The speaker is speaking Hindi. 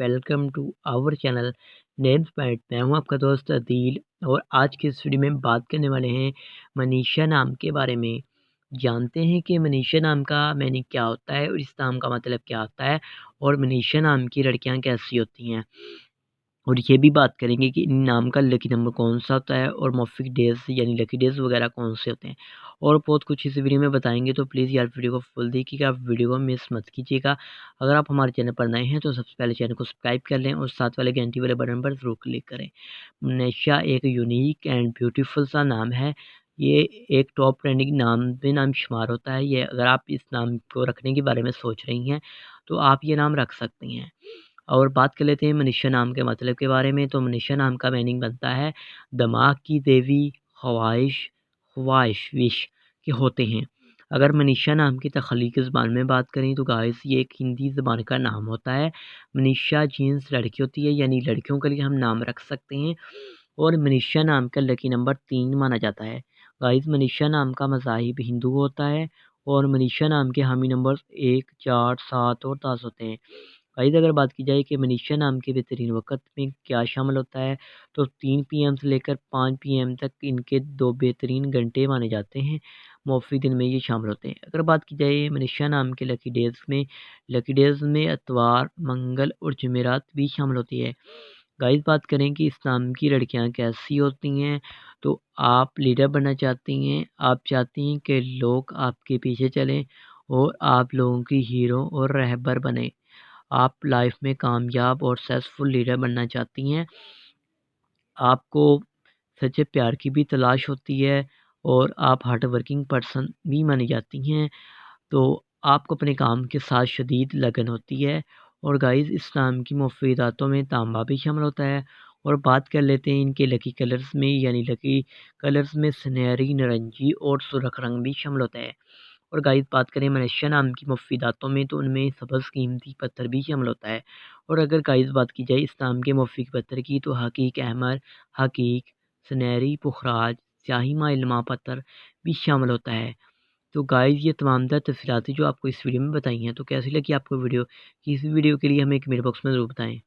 Welcome to our channel names point. मैं हूं आपका दोस्त अदील और आज की इस वीडियो में बात करने वाले हैं मनीषा नाम के बारे में। जानते हैं कि मनीषा नाम का मीनिंग क्या होता है और इस नाम का मतलब क्या होता है और मनीषा नाम की लड़कियां कैसी होती हैं, और ये भी बात करेंगे कि इन नाम का लकी नंबर कौन सा होता है और मॉफिक डेज यानी लकी डेज वगैरह कौन से होते हैं, और बहुत कुछ इस वीडियो में बताएंगे। तो प्लीज़ यार वीडियो को फुल देखिएगा, वीडियो को मिस मत कीजिएगा। अगर आप हमारे चैनल पर नए हैं तो सबसे पहले चैनल को सब्सक्राइब कर लें और साथ वाले घंटी वाले बटन पर ज़रूर क्लिक करें। मनीषा एक यूनिक एंड ब्यूटीफुल सा नाम है। ये एक टॉप ट्रेंडिंग नाम में नाम शुमार होता है। ये अगर आप इस नाम को रखने के बारे में सोच रही हैं तो आप ये नाम रख सकती हैं। और बात कर लेते हैं मनीषा नाम के मतलब के बारे में। तो मनीषा नाम का मीनिंग बनता है दिमाग की देवी, ख्वाहिश, ख्वाहिश, विश के होते हैं। अगर मनीषा नाम की तख्लीकी ज़बान में बात करें तो गाइस ये एक हिंदी ज़बान का नाम होता है। मनीषा जीन्स लड़की होती है, यानी लड़कियों के लिए हम नाम रख सकते हैं। और मनीषा नाम का लकी नंबर 3 माना जाता है। गाइस मनीषा नाम का मज़ाहिब हिंदू होता है और मनीषा नाम के हामी नंबर 1, 4, 7 और 10 होते हैं। गाइस अगर बात की जाए कि मनीषा नाम के बेहतरीन वक़्त में क्या शामिल होता है, तो 3 पीएम से लेकर 5 पीएम तक इनके 2 बेहतरीन घंटे माने जाते हैं। मौफ़ी दिन में ये शामिल होते हैं। अगर बात की जाए मनीषा नाम के लकी डेज़ में इतवार, मंगल और जुमेरात भी शामिल होती है। गाइस बात करें कि इस नाम की लड़कियां कैसी होती हैं, तो आप लीडर बनना चाहती हैं, आप चाहती हैं कि लोग आपके पीछे चलें और आप लोगों की हीरो और रहबर बने। आप लाइफ में कामयाब और सक्सेसफुल लीडर बनना चाहती हैं। आपको सच्चे प्यार की भी तलाश होती है और आप हार्ड वर्किंग पर्सन भी मानी जाती हैं। तो आपको अपने काम के साथ शदीद लगन होती है। और गाइस इस नाम की मुफीदातों में तांबा भी शामिल होता है। और बात कर लेते हैं इनके लकी कलर्स में, यानी लकी कलर्स में सुनहरी, नारंगी और सुर्ख रंग भी शामिल होता है। और गाइस बात करें मलेशिया नाम की मुफीदातों में तो उनमें सब्ज़ कीमती पत्थर भी शामिल होता है। और अगर गाइस बात की जाए इस नाम के मुफीद पत्थर की तो हकीक अहमर, हकीक, सुनहरी पुखराज, स्याही माइलमा पत्थर भी शामिल होता है। तो गाइस ये तमाम तर तफसीलातें जो आपको इस वीडियो में बताई हैं, तो कैसी लगी आपको वीडियो? कि इस वीडियो के लिए हमें कमेंट बॉक्स में ज़रूर बताएं।